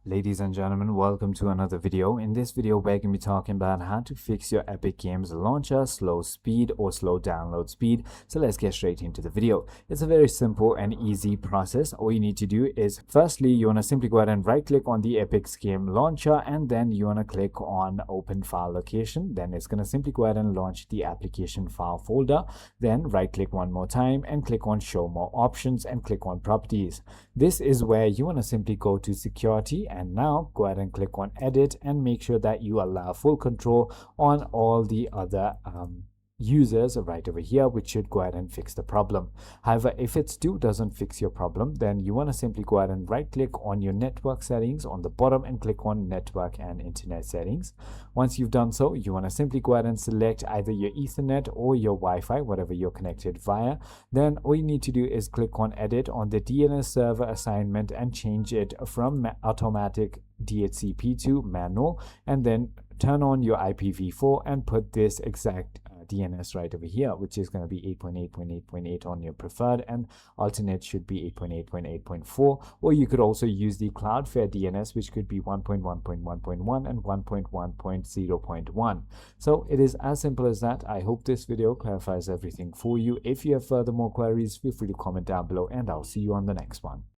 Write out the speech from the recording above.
Ladies and gentlemen, welcome to another video. In this video, we're going to be talking about how to fix your Epic Games launcher slow speed or slow download speed. So let's get straight into the video. It's a very simple and easy process. All you need to do is, firstly, you want to simply go ahead and right click on the Epic Game launcher, and then you want to click on open file location. Then it's going to simply go ahead and launch the application file folder. Then right click one more time and click on show more options and click on properties. This is where you want to simply go to security, and now go ahead and click on edit and make sure that you allow full control on all the other users right over here, which should go ahead and fix the problem. However, if it still doesn't fix your problem, then you want to simply go ahead and right click on your network settings on the bottom and click on network and internet settings. Once you've done so, you want to simply go ahead and select either your Ethernet or your Wi-Fi, whatever you're connected via. Then all you need to do is click on edit on the DNS server assignment and change it from automatic DHCP to manual, and then turn on your IPv4 and put this exact DNS right over here, which is going to be 8.8.8.8 on your preferred, and alternate should be 8.8.8.4, or you could also use the Cloudflare DNS, which could be 1.1.1.1 and 1.1.0.1. So it is as simple as that. I hope this video clarifies everything for you. If you have further more queries, feel free to comment down below, and I'll see you on the next one.